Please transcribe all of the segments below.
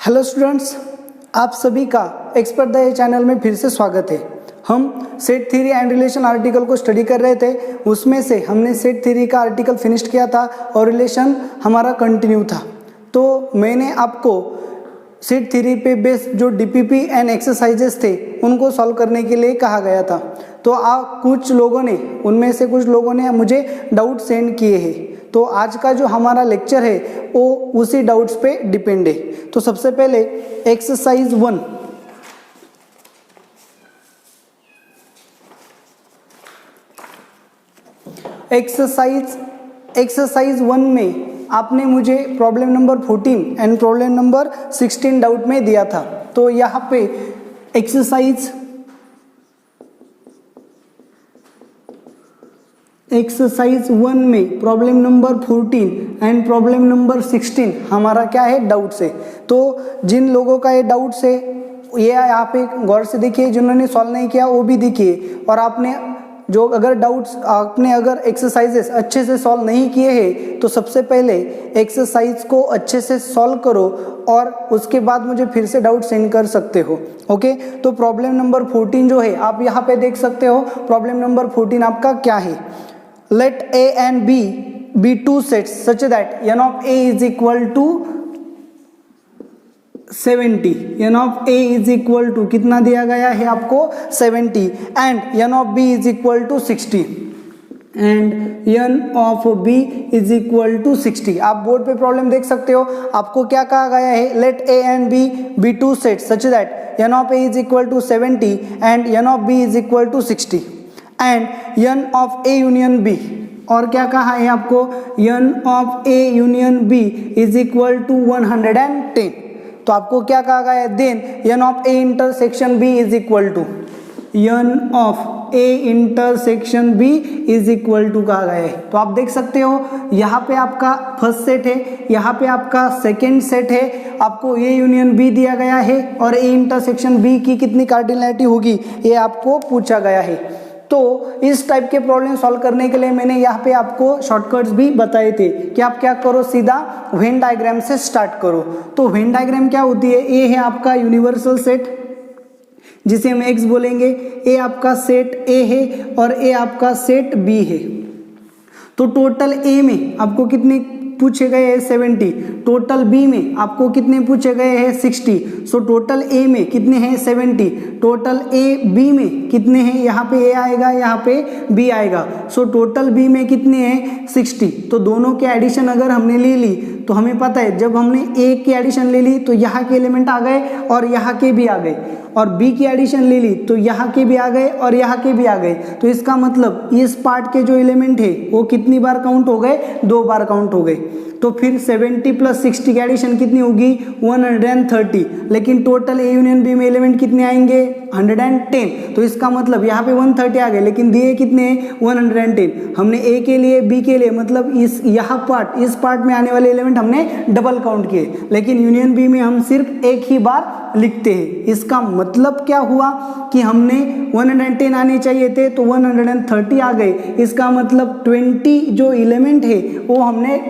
Hello students, आप सभी का एक्सपर्ट द चैनल में फिर से स्वागत है। हम set theory and relation article को स्टडी कर रहे थे। उसमें से हमने सेट थ्योरी का आर्टिकल फिनिश किया था और रिलेशन हमारा कंटिन्यू था। तो मैंने आपको सेट थ्योरी पे बेस्ड जो डीपीपी एंड एक्सरसाइजेस थे उनको सॉल्व करने के लिए कहा गया था। तो उनमें से कुछ लोगों ने मुझे डाउट सेंड किए हैं। तो आज का जो हमारा लेक्चर है वो उसी डाउट्स पे डिपेंड है। तो सबसे पहले एक्सरसाइज 1 में आपने मुझे problem number 14 and problem number 16 doubt में दिया था। तो यहाँ पे एक्सरसाइज 1 में problem number 14 and problem number 16 हमारा क्या है, डाउट्स है। तो जिन लोगों का ये डाउट्स है ये यहाँ पे गौर से देखिए, जिन्होंने सॉल्व नहीं किया वो भी देखिए। और आपने अगर एक्सरसाइजेस अच्छे से सॉल्व नहीं किए हैं तो सबसे पहले एक्सरसाइज को अच्छे से सॉल्व करो और उसके बाद मुझे फिर से डाउट सेंड कर सकते हो। ओके, तो प्रॉब्लम नंबर 14 जो है आप यहाँ पे देख सकते हो। प्रॉब्लम नंबर 14 आपका क्या है, let a and b be two sets such that n of a is equal to 70। n of a is equal to कितना दिया गया है आपको 70 and n of b is equal to 60 and n of b is equal to 60। आप board पे problem देख सकते हो। आपको क्या कहा गया है, let a and b be two sets such that n of a is equal to 70 and n of b is equal to 60 and n of a union b। और क्या कहा है आपको, n of a union b is equal to 110। तो आपको क्या कहा गया है, then n of a intersection b is equal to n of a intersection b is equal to कहा गया है। तो आप देख सकते हो यहाँ पे आपका फर्स्ट सेट है, यहाँ पे आपका सेकेंड सेट है। आपको a यूनियन b दिया गया है और a इंटरसेक्शन b की कितनी कार्डिनैलिटी होगी ये आपको पूछा गया है। तो इस टाइप के प्रॉब्लम सॉल्व करने के लिए मैंने यहाँ पे आपको शॉर्टकट्स भी बताए थे कि आप क्या करो, सीधा वेन डायग्राम से स्टार्ट करो। तो वेन डायग्राम क्या होती है, ए है आपका यूनिवर्सल सेट जिसे हम एक्स बोलेंगे, ए आपका सेट ए है और ए आपका सेट बी है। तो टोटल ए में आपको कितने पूछे गए हैं 70, टोटल बी में आपको कितने पूछे गए हैं 60। सो टोटल ए में कितने हैं 70, टोटल ए बी में कितने हैं, यहाँ पे ए आएगा यहाँ पे बी आएगा। सो टोटल बी में कितने हैं 60। तो दोनों के एडिशन अगर हमने ले ली तो हमें पता है जब हमने ए की एडिशन ले ली तो यहाँ के एलिमेंट आ गए और यहाँ के भी आ गए, और बी की एडिशन ले ली तो यहाँ के भी आ गए और यहाँ के भी आ गए। तो इसका मतलब इस पार्ट के जो एलिमेंट है वो कितनी बार काउंट हो गए, 2 बार काउंट हो गए। तो फिर 70 प्लस 60 की एडिशन कितनी होगी 130, लेकिन टोटल ए यूनियन बी में एलिमेंट कितने आएंगे 110। तो इसका मतलब यहाँ पे 130 आ गए लेकिन दिए कितने 110। हमने ए के लिए बी के लिए मतलब इस पार्ट में आने वाले एलिमेंट हमने डबल काउंट किए, लेकिन यूनियन बी में हम सिर्फ एक ही बार लिखते हैं। इसका मतलब क्या हुआ कि हमने 110 आने चाहिए थे तो 130 आ गए। इसका मतलब 20 जो एलिमेंट है वो हमने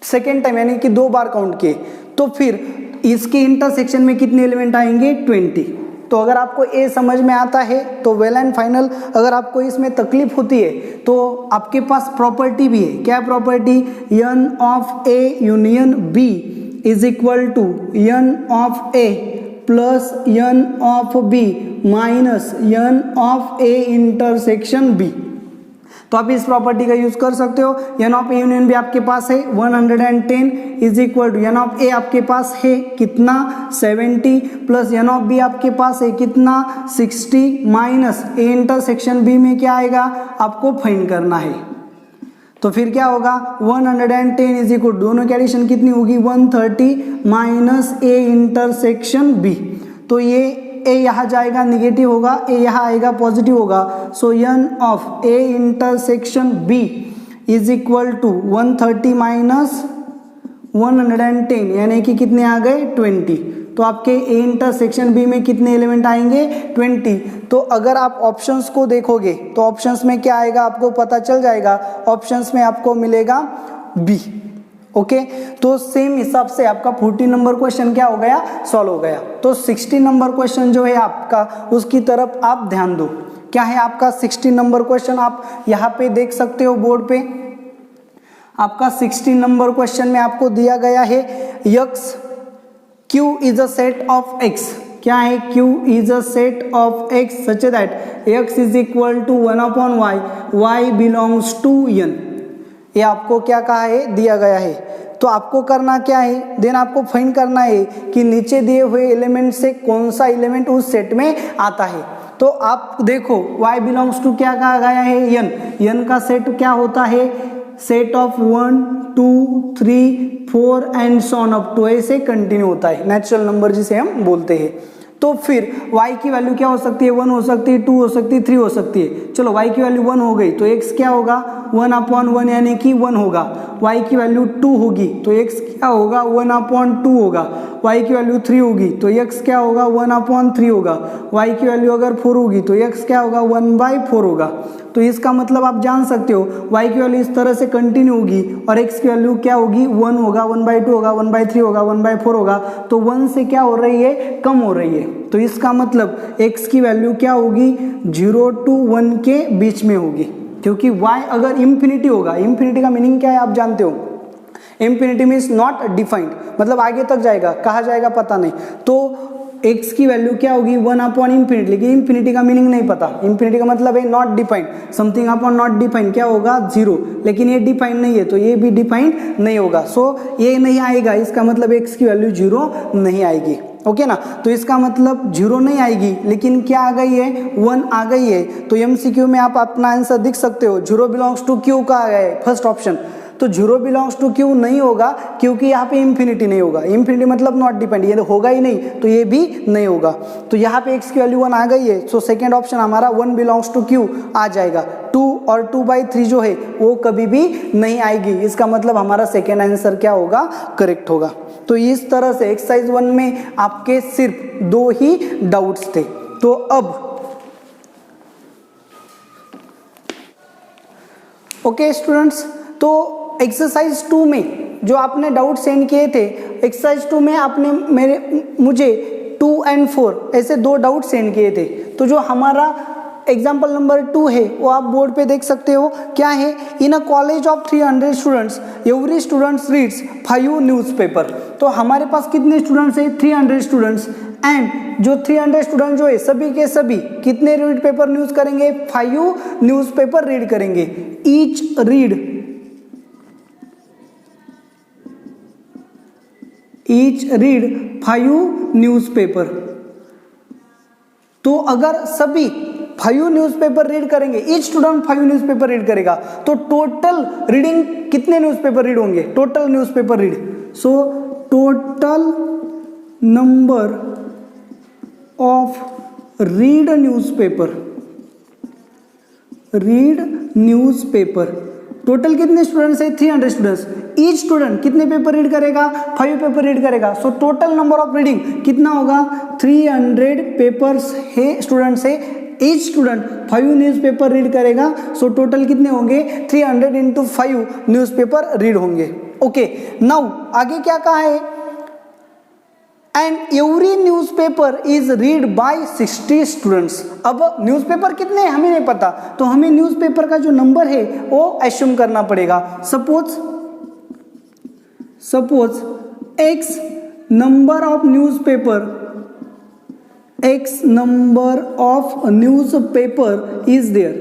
सेकेंड टाइम यानी कि 2 बार काउंट किए। तो फिर इसके इंटरसेक्शन में कितने एलिमेंट आएंगे 20। तो अगर आपको ए समझ में आता है तो वेल एंड फाइनल। अगर आपको इसमें तकलीफ होती है तो आपके पास प्रॉपर्टी भी है। क्या property, n of A union B is equal to n of A plus n of B minus n of A intersection B. तो आप इस प्रॉपर्टी का यूज कर सकते हो। n of A union B आपके पास है 110 is equal to n of A आपके पास है कितना 70 प्लस n ऑफ बी आपके पास है कितना 60 माइनस ए इंटरसेक्शन बी में क्या आएगा आपको फाइंड करना है। तो फिर क्या होगा 110 इज इक्वल, दोनों की एडिशन कितनी होगी 130 माइनस ए इंटरसेक्शन बी। तो ये ए यहाँ जाएगा निगेटिव होगा, ए यहाँ आएगा पॉजिटिव होगा। So n of A intersection B is equal to 130 minus 110 यानी कि कितने आ गए 20। तो आपके ए इंटरसेक्शन बी में कितने एलिमेंट आएंगे 20। तो अगर आप ऑप्शंस को देखोगे तो ऑप्शंस में क्या आएगा आपको पता चल जाएगा। ऑप्शंस में आपको मिलेगा बी। ओके तो सेम हिसाब से आपका 40 नंबर क्वेश्चन क्या हो गया, सॉल्व हो गया। तो 60 नंबर क्वेश्चन जो है आपका उसकी तरफ आप ध्यान दो। क्या है आपका 60 नंबर क्वेश्चन, आप यहाँ पे देख सकते हो बोर्ड पे। आपका 60 नंबर क्वेश्चन में आपको दिया गया है x q is a set of x। क्या है, q is a set of x such that x is equal to 1/y, y belongs to n। ये आपको क्या कहा है, दिया गया है। तो आपको करना क्या है, देन आपको फाइंड करना है कि नीचे दिए हुए एलिमेंट से कौन सा एलिमेंट उस सेट में आता है। तो आप देखो y बिलोंग्स टू क्या कहा गया है, n का सेट क्या होता है, set of 1 2 3 4 and so on up to, ऐसे कंटिन्यू होता है, नेचुरल नंबर जिसे हम बोलते हैं। तो फिर y की वैल्यू क्या हो सकती है, 1 हो सकती है, 2 हो सकती है, 3 हो सकती है। चलो y की वैल्यू 1 हो गई तो x क्या होगा, 1/1 यानी कि 1 होगा। y की वैल्यू 2 होगी तो x क्या होगा, 1/2 होगा। y की वैल्यू 3 होगी तो x क्या होगा, 1/3 होगा। y की वैल्यू अगर 4 होगी तो x क्या होगा, 1/4 होगा। तो इसका मतलब आप जान सकते हो y की वैल्यू इस तरह से कंटिन्यू होगी और x की वैल्यू क्या होगी, 1 होगा, 1/2 होगा, 1/3 होगा, 1/4 होगा। तो 1 से क्या हो रही है, कम हो रही है। तो इसका मतलब x की वैल्यू क्या होगी, 0 to 1 के बीच में होगी, क्योंकि y अगर इंफिनिटी होगा, इंफिनिटी का मीनिंग क्या है आप जानते हो, इंफिनिटी मीन्स नॉट डिफाइंड, मतलब आगे तक जाएगा, कहाँ जाएगा पता नहीं। तो x की वैल्यू क्या होगी, 1/इंफिनिटी, लेकिन इंफिनिटी का मीनिंग नहीं पता। इंफिनिटी का मतलब है not defined, something upon not defined क्या होगा, 0, लेकिन ये डिफाइंड नहीं है तो ये भी डिफाइंड नहीं होगा। सो ये नहीं आएगा, इसका मतलब x की वैल्यू 0 नहीं आएगी। ओके ना, तो इसका मतलब 0 नहीं आएगी, लेकिन क्या आ गई है, 1 आ गई है। तो MCQ में आप अपना आंसर दिख सकते हो, 0 बिलोंग्स टू Q का आ गया है फर्स्ट ऑप्शन। तो 0 बिलोंग्स टू Q नहीं होगा क्योंकि यहाँ पे इंफिनिटी नहीं होगा, इंफिनिटी मतलब नॉट डिपेंड, ये होगा ही नहीं तो ये भी नहीं होगा। तो यहाँ पे x की वैल्यू 1 आ गई है, सो सेकेंड ऑप्शन हमारा 1 बिलोंग्स टू Q आ जाएगा। 2 और 2/3 जो है वो कभी भी नहीं आएगी, इसका मतलब हमारा सेकेंड आंसर क्या होगा, करेक्ट होगा। तो इस तरह से एक्सरसाइज 1 में आपके सिर्फ 2 ही डाउट्स थे। तो अब ओके स्टूडेंट्स, तो एक्सरसाइज 2 में जो आपने डाउट सेंड किए थे, एक्सरसाइज 2 में आपने मुझे 2 और 4 ऐसे 2 डाउट सेंड किए थे। तो जो हमारा एग्जाम्पल नंबर 2 है वो आप बोर्ड पे देख सकते हो। क्या है, in a college of 300 students every students reads 5 newspaper. तो हमारे पास कितने स्टूडेंट्स है, 300 स्टूडेंट्स, एंड जो 300 स्टूडेंट जो है सभी के सभी कितने रीड पेपर न्यूज करेंगे, 5 न्यूज़पेपर रीड करेंगे। Each read 5 newspaper. तो अगर सभी 5 न्यूज़पेपर रीड करेंगे, ईच स्टूडेंट 5 न्यूज़पेपर रीड करेगा, तो टोटल रीडिंग कितने न्यूज़पेपर रीड होंगे, total newspaper read. So total number of read newspaper, total कितने स्टूडेंट्स है, 300 स्टूडेंट्स। ईच स्टूडेंट कितने पेपर रीड करेगा, 5 पेपर रीड करेगा। So total number of reading कितना होगा, 300 पेपर्स है, स्टूडेंट्स है। ईच स्टूडेंट 5 न्यूज़पेपर रीड करेगा, सो टोटल कितने होंगे, 300 इंटू 5 न्यूज़पेपर रीड होंगे। ओके, नाउ आगे क्या कहा है, and every newspaper is read by 60 students. अब न्यूज़पेपर कितने हैं हमें नहीं पता, तो हमें न्यूज़पेपर का जो नंबर है वो एस्यूम करना पड़ेगा। Suppose x number of newspaper is there.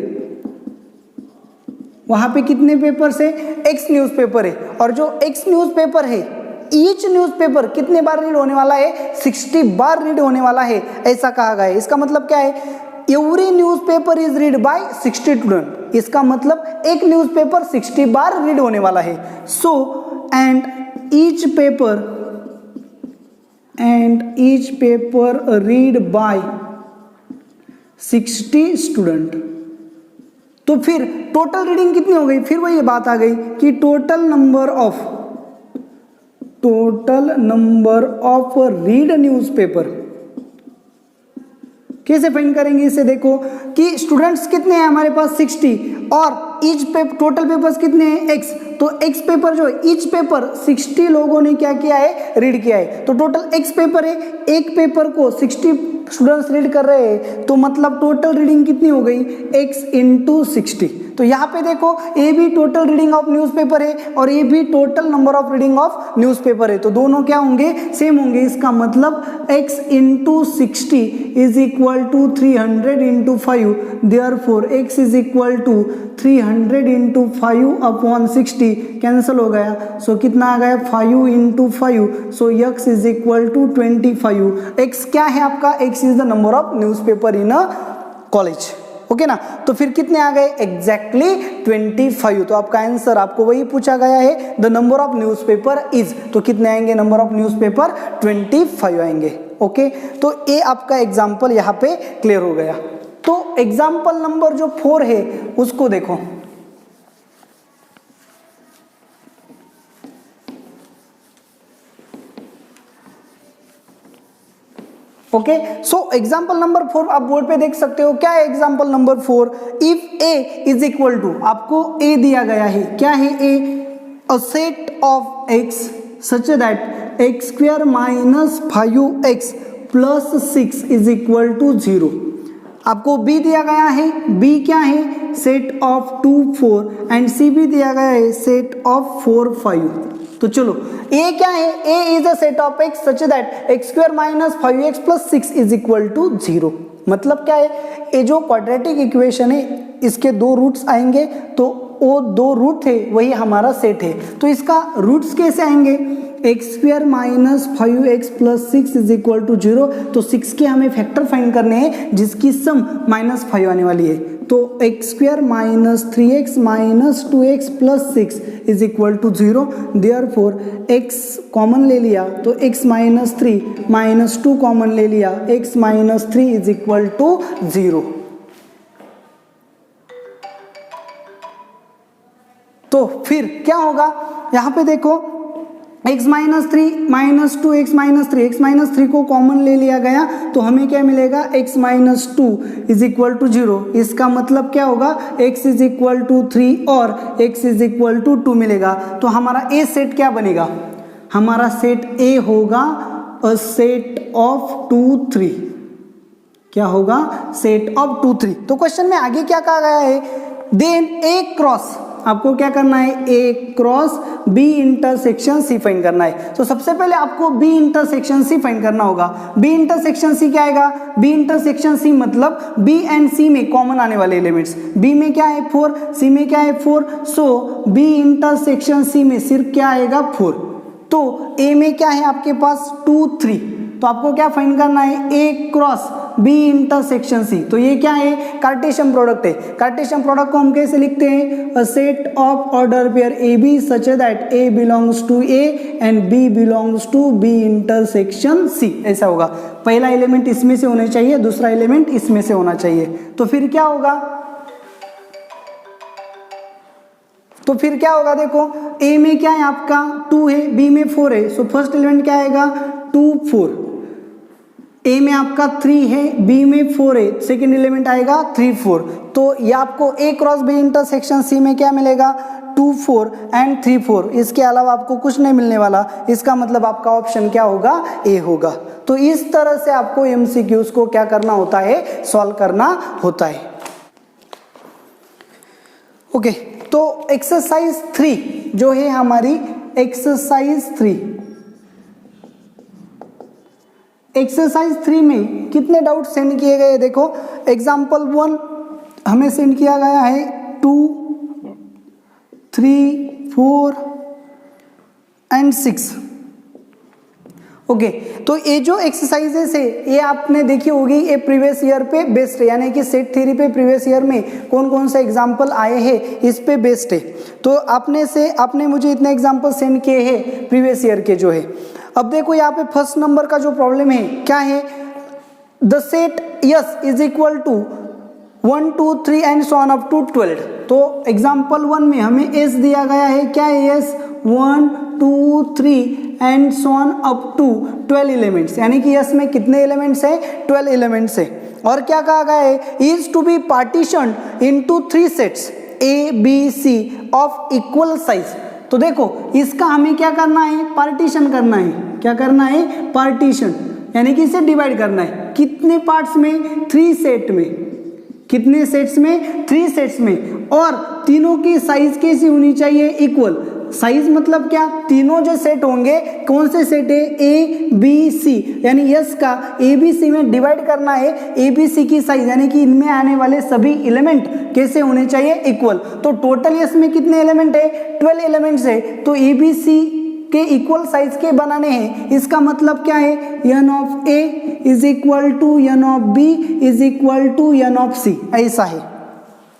वहां पे कितने पेपर है, x न्यूज़पेपर है, और जो x न्यूज़पेपर है ईच न्यूज़पेपर कितने बार रीड होने वाला है, 60 बार रीड होने वाला है, ऐसा कहा गया है। इसका मतलब क्या है, every newspaper is read by 60 student, इसका मतलब एक न्यूज़पेपर 60 बार रीड होने वाला है। So and each paper read by 60 student. तो फिर टोटल रीडिंग कितनी हो गई, फिर वही बात आ गई कि total number of read newspaper कैसे फाइंड करेंगे, इसे देखो कि स्टूडेंट्स कितने हैं हमारे पास 60 और ईच टोटल पेपर्स कितने हैं x, तो x पेपर जो है, ईच पेपर 60 लोगों ने क्या किया है, रीड किया है। तो टोटल x पेपर है, एक पेपर को 60 स्टूडेंट्स रीड कर रहे हैं, तो मतलब टोटल रीडिंग कितनी हो गई, x इंटू 60। तो यहाँ पे देखो ये भी टोटल रीडिंग ऑफ न्यूज़पेपर है और ये भी total number of reading of newspaper है, तो दोनों क्या होंगे, सेम होंगे। इसका मतलब x into 60 is equal to 300 into 5, therefore x is equal to 300 into 5 upon 60, cancel हो गया, सो कितना आ गया 5 into 5, so x is equal to 25। x क्या है आपका, x is the number of newspaper in a college, okay ना। तो फिर कितने आ गए, एग्जैक्टली 25। तो आपका आंसर, आपको वही पूछा गया है, the number of newspaper is, तो कितने आएंगे, नंबर ऑफ न्यूज़पेपर 25 आएंगे, ओके। तो ये आपका एग्जाम्पल यहाँ पे क्लियर हो गया। तो एग्जाम्पल नंबर जो 4 है उसको देखो, ओके। सो एग्जाम्पल नंबर 4 आप बोर्ड पे देख सकते हो, क्या है example number 4, if a is equal to, आपको a दिया गया है, क्या है a, a set of x such that x square minus 5x plus 6 is equal to 0। आपको b दिया गया है, b क्या है, सेट ऑफ 2 4 एंड c भी दिया गया है, सेट ऑफ 4 5। तो चलो a क्या है, a is a set of x such that x square minus 5x plus 6 is equal to 0। मतलब क्या है, ये जो क्वाड्रेटिक इक्वेशन है इसके दो रूट्स आएंगे, तो वो दो रूट है वही हमारा सेट है। तो इसका रूट्स कैसे आएंगे, x square minus 5x plus 6 is equal to 0। तो 6 के हमें फैक्टर फाइंड करने हैं जिसकी सम -5 आने वाली है। तो x square minus 3x minus 2x plus 6 is equal to 0। Therefore x common ले लिया तो x माइनस 3 माइनस 2 कॉमन ले लिया, x minus 3 is equal to 0। तो फिर क्या होगा, यहाँ पे देखो x minus 3 minus 2 x minus 3, x minus 3 को कॉमन ले लिया गया तो हमें क्या मिलेगा, x minus 2 is equal to 0। इसका मतलब क्या होगा, x इज इक्वल टू 3 और x इज इक्वल टू 2 मिलेगा। तो हमारा a सेट क्या बनेगा, हमारा सेट a होगा अ सेट ऑफ 2 3। क्या होगा, सेट ऑफ 2 3। तो क्वेश्चन में आगे क्या कहा गया है, देन a क्रॉस, आपको क्या करना है, a cross b intersection c find करना है। तो सबसे पहले आपको b इंटरसेक्शन c फाइंड करना होगा। b इंटरसेक्शन c क्या आएगा, b इंटरसेक्शन c मतलब b एंड c में कॉमन आने वाले एलिमेंट्स, b में क्या है 4, c में क्या है 4, सो b इंटरसेक्शन c में सिर्फ क्या आएगा 4। तो a में क्या है आपके पास 2 3, तो आपको क्या फाइंड करना है, a cross b intersection c। तो ये क्या है, कार्टेशियन प्रोडक्ट है। कार्टेशियन प्रोडक्ट को हम कैसे लिखते हैं, a set of order pair A B such that a belongs to a and b belongs to b intersection c, ऐसा होगा। पहला एलिमेंट इसमें से होना चाहिए, दूसरा एलिमेंट इसमें से होना चाहिए। तो फिर क्या होगा, देखो a में क्या है आपका 2 है, b में 4 है, सो फर्स्ट एलिमेंट क्या आएगा 2 4। a में आपका 3 है, b में 4 है, सेकेंड एलिमेंट आएगा 3 4। तो ये आपको a cross b intersection c में क्या मिलेगा 2 4 एंड 3 4। इसके अलावा आपको कुछ नहीं मिलने वाला, इसका मतलब आपका ऑप्शन क्या होगा, a होगा। तो इस तरह से आपको MCQs को क्या करना होता है, सॉल्व करना होता है। ओके, तो एक्सरसाइज 3 जो है हमारी, एक्सरसाइज 3 में कितने डाउट सेंड किए गए, देखो एग्जाम्पल 1 हमें सेंड किया गया है 2 3 4 एंड 6। ओके, तो ये जो एक्सरसाइजेस है ये आपने देखी होगी, ये प्रीवियस ईयर पे बेस्ड है, यानी कि सेट थ्योरी पे प्रीवियस ईयर में कौन कौन से एग्जाम्पल आए हैं इस पे बेस्ड है। तो आपने मुझे इतने एग्जाम्पल सेंड किए हैं प्रीवियस ईयर के जो है। अब देखो यहाँ पे फर्स्ट नंबर का जो प्रॉब्लम है क्या है, the set S is equal to 1 2 3 and so on up to 12। तो एग्जाम्पल 1 में हमें एस दिया गया है, क्या है S 1 2 3 and so on up to 12 elements, यानी कि यस में कितने एलिमेंट्स है, 12 एलिमेंट्स है। और क्या कहा गया है, is to be partitioned into 3 sets A B C of equal size. तो देखो इसका हमें क्या करना है, पार्टीशन करना है। क्या करना है, पार्टीशन, यानी कि इसे डिवाइड करना है। कितने पार्ट्स में, 3 सेट में। कितने सेट्स में, 3 सेट्स में। और तीनों की साइज कैसी होनी चाहिए, इक्वल। साइज मतलब क्या, तीनों जो सेट होंगे, कौन से सेट है, ए बी सी, यानी यस का ए बी सी में डिवाइड करना है। ए बी सी की साइज यानी कि इनमें आने वाले सभी एलिमेंट कैसे होने चाहिए, इक्वल। तो टोटल यस में कितने एलिमेंट है, 12 एलिमेंट्स है। तो ए बी सी के इक्वल साइज के बनाने हैं। इसका मतलब क्या है, N of A is equal to N of B is equal to N of C, ऐसा है।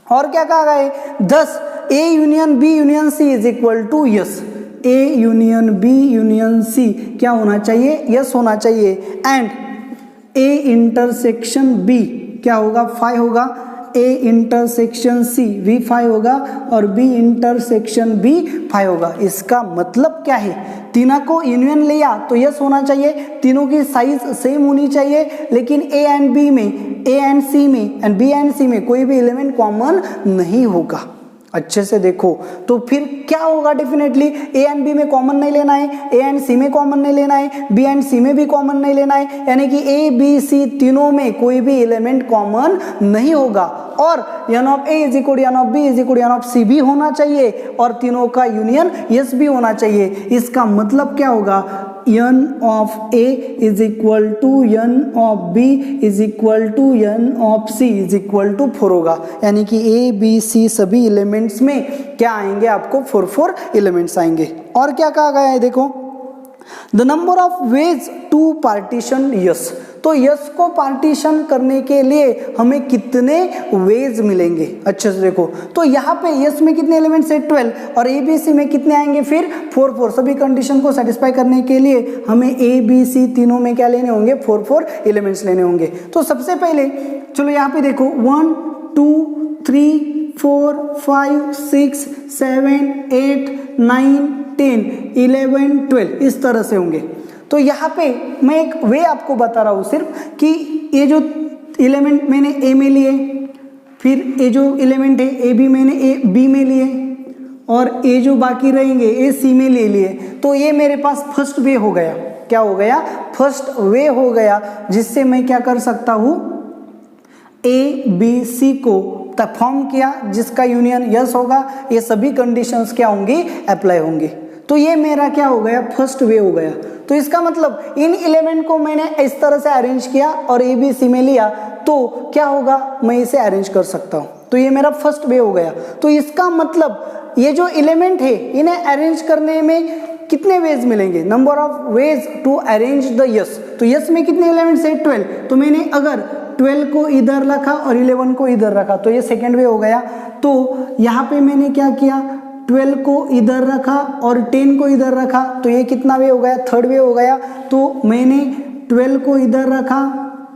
और क्या कहा गया है, 10 A union B union C is equal to S. A union B union C क्या होना चाहिए, यस होना चाहिए। एंड ए इंटरसेक्शन बी क्या होगा, 5 होगा। ए इंटरसेक्शन सी भी 5 होगा और बी इंटरसेक्शन बी 5 होगा। इसका मतलब क्या है, तीनों को यूनियन लिया तो यस होना चाहिए, तीनों की साइज सेम होनी चाहिए, लेकिन ए एंड बी में, ए एंड सी में एंड बी एंड सी में कोई भी एलिमेंट कॉमन नहीं होगा। अच्छे से देखो तो फिर क्या होगा, डेफिनेटली ए एंड बी में कॉमन नहीं लेना है, ए एंड सी में कॉमन नहीं लेना है, बी एंड सी में भी कॉमन नहीं लेना है, यानी कि ए बी सी तीनों में कोई भी एलिमेंट कॉमन नहीं होगा। और N of A is equal N of B is equal N of C भी होना चाहिए और तीनों का यूनियन यस भी होना चाहिए। इसका मतलब क्या होगा, n of A is equal to N of B is equal to N of C is equal to 4 होगा। यानी कि ए बी सी सभी एलिमेंट्स में क्या आएंगे, आपको 4 एलिमेंट्स आएंगे। और क्या कहा गया है, देखो the number of ways to partition S. तो यस को पार्टीशन करने के लिए हमें कितने वेज मिलेंगे, अच्छे से देखो। तो यहाँ पे यस में कितने एलिमेंट्स है, 12, और ए बी सी में कितने आएंगे, फिर 4 सभी कंडीशन को सेटिस्फाई करने के लिए हमें ए बी सी तीनों में क्या लेने होंगे, 4 एलिमेंट्स लेने होंगे। तो सबसे पहले चलो यहाँ पे देखो 1 2 3 4 5 6 7 8 9 10 11 12 इस तरह से होंगे। तो यहाँ पे मैं एक वे आपको बता रहा हूँ सिर्फ कि ये जो एलिमेंट मैंने ए में लिए, फिर ये जो एलिमेंट है ए बी मैंने ए बी में लिए, और ये जो बाकी रहेंगे ए सी में ले लिए। तो ये मेरे पास फर्स्ट वे हो गया। क्या हो गया, फर्स्ट वे हो गया, जिससे मैं क्या कर सकता हूँ, ए बी सी को फॉर्म किया जिसका यूनियन यस होगा। ये सभी कंडीशंस क्या होंगी, अप्लाई होंगी। तो ये मेरा क्या हो गया, फर्स्ट वे हो गया। तो इसका मतलब इन एलिमेंट को मैंने इस तरह से अरेंज किया और ए बी सी में लिया, तो क्या होगा, मैं इसे अरेंज कर सकता हूँ। तो ये मेरा फर्स्ट वे हो गया। तो इसका मतलब ये जो एलिमेंट है इन्हें अरेंज करने में कितने वेज मिलेंगे, number of ways to arrange the S. तो यस में कितने एलिमेंट्स है, 12। तो मैंने अगर 12 को इधर रखा और 11 को इधर रखा तो ये सेकेंड वे हो गया। तो यहाँ पे मैंने क्या किया, 12 को इधर रखा और 10 को इधर रखा, तो ये कितना वे हो गया, थर्ड वे हो गया। तो मैंने 12 को इधर रखा,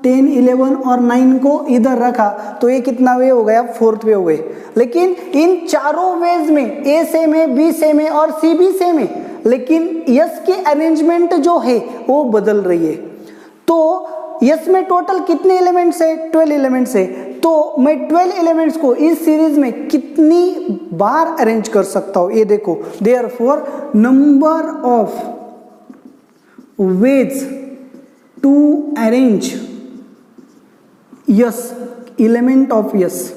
10 11 और 9 को इधर रखा, तो ये कितना वे हो गया, फोर्थ वे हो गए। लेकिन इन चारों वेज में ए सेम है, बी सेम है और सी भी सेम है, लेकिन यस की अरेंजमेंट जो है वो बदल रही है। तो यस में टोटल कितने एलिमेंट्स है, 12 एलिमेंट्स है। तो मैं 12 एलिमेंट्स को इस सीरीज में कितनी बार अरेंज कर सकता हूं, ये देखो। Therefore number of ways to arrange S, element of S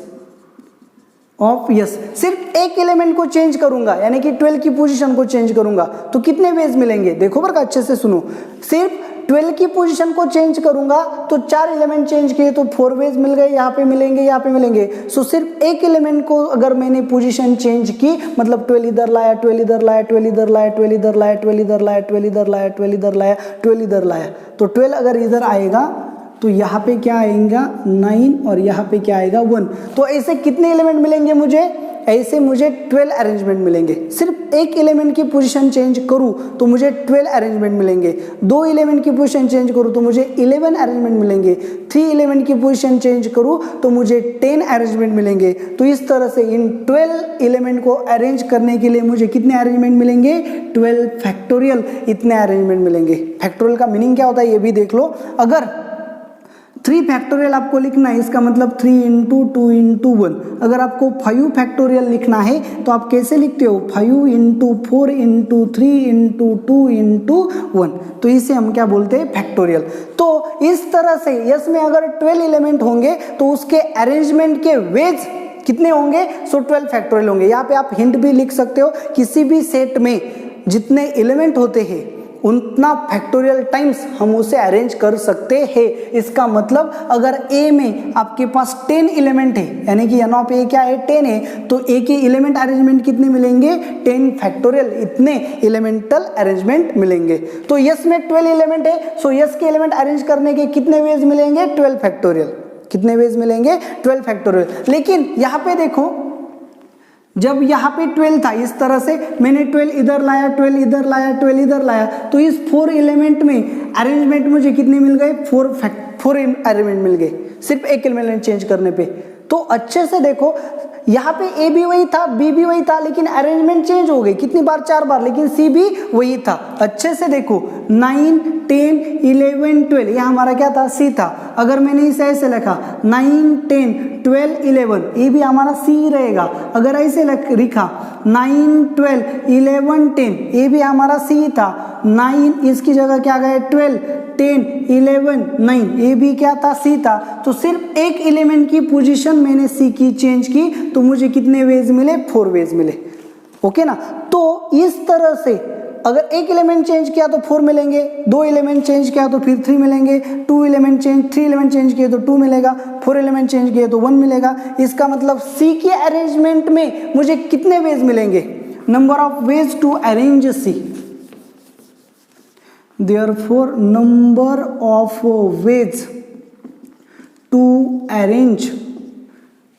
सिर्फ एक एलिमेंट को चेंज करूंगा, यानी कि 12 की पोजीशन को चेंज करूंगा, तो कितने वेज मिलेंगे, देखो बरका अच्छे से सुनो। सिर्फ 12 की पोजीशन को चेंज करूंगा तो 4 एलिमेंट चेंज किए तो 4 वेज मिल गए, यहाँ पे मिलेंगे, यहाँ पे मिलेंगे। सो सिर्फ एक एलिमेंट को अगर मैंने पोजीशन चेंज की, मतलब 12 इधर लाया, 12 इधर लाया, 12 इधर लाया, 12 इधर लाया, 12 इधर लाया, 12 इधर लाया, 12 इधर लाया, 12 इधर लाया, तो 12 अगर इधर आएगा तो यहाँ पे क्या आएगा 9 और यहाँ पे क्या आएगा 1। तो ऐसे कितने एलिमेंट मिलेंगे मुझे, ऐसे मुझे 12 अरेंजमेंट मिलेंगे। सिर्फ एक एलिमेंट की पोजीशन चेंज करूँ तो मुझे 12 अरेंजमेंट मिलेंगे, 2 एलिमेंट की पोजीशन चेंज करूँ तो मुझे 11 अरेंजमेंट मिलेंगे, 3 एलिमेंट की पोजीशन चेंज करूँ तो मुझे 10 अरेंजमेंट मिलेंगे। तो इस तरह से इन 12 एलिमेंट को अरेंज करने के लिए मुझे कितने अरेंजमेंट मिलेंगे, 12 फैक्टोरियल, इतने अरेंजमेंट मिलेंगे। फैक्टोरियल का मीनिंग क्या होता है ये भी देख लो। अगर 3 फैक्टोरियल आपको लिखना है, इसका मतलब 3 इंटू 2 इंटू 1। अगर आपको 5 फैक्टोरियल लिखना है तो आप कैसे लिखते हो, 5 इंटू 4 इंटू 3 इंटू 2 इंटू 1। तो इसे हम क्या बोलते हैं, फैक्टोरियल। तो इस तरह से यस में अगर 12 एलिमेंट होंगे तो उसके अरेंजमेंट के वेज कितने होंगे, सो 12 फैक्टोरियल होंगे। यहाँ पे आप हिंट भी लिख सकते हो, किसी भी सेट में जितने एलिमेंट होते हैं उतना फैक्टोरियल टाइम्स हम उसे अरेंज कर सकते हैं। इसका मतलब अगर ए में आपके पास 10 एलिमेंट है, यानी कि n ऑफ ए क्या है, 10 है, तो ए के एलिमेंट अरेंजमेंट कितने मिलेंगे, 10 फैक्टोरियल, इतने एलिमेंटल अरेंजमेंट मिलेंगे। तो यस में 12 एलिमेंट है, सो यस के एलिमेंट अरेंज करने के कितने वेज मिलेंगे, 12 फैक्टोरियल। कितने वेज मिलेंगे, 12 फैक्टोरियल। लेकिन यहाँ पे देखो, जब यहाँ पे 12 था, इस तरह से मैंने 12 इधर लाया, 12 इधर लाया, 12 इधर लाया, तो इस 4 एलिमेंट में अरेंजमेंट मुझे कितने मिल गए, 4 अरेंजमेंट मिल गए, सिर्फ एक एलिमेंट चेंज करने पे। तो अच्छे से देखो, यहाँ पे ए भी वही था, बी भी वही था, लेकिन अरेंजमेंट चेंज हो गई, कितनी बार, 4 बार, लेकिन सी भी वही था। अच्छे से देखो, 9, 10, 11, 12, यह हमारा क्या था, सी था। अगर मैंने इसे ऐसे लिखा 9, 10, 12, 11, ये भी हमारा सी रहेगा। अगर ऐसे लिखा 9, 12, 11, 10, ये भी हमारा सी था। 9 इसकी जगह क्या गए, 12, 10, 11, 9, ये भी क्या था, सी था। तो सिर्फ एक एलिमेंट की पोजीशन मैंने सी की चेंज की, तो मुझे कितने वेज मिले, 4 वेज मिले। ओके ना। तो इस तरह से अगर एक एलिमेंट चेंज किया तो 4 मिलेंगे, 2 एलिमेंट चेंज किया तो फिर 3 मिलेंगे, 3 एलिमेंट चेंज किए तो 2 मिलेगा, 4 एलिमेंट चेंज किए तो 1 मिलेगा। इसका मतलब सी के अरेंजमेंट में मुझे कितने वेज मिलेंगे, number of ways to arrange C. Therefore, number of ways to arrange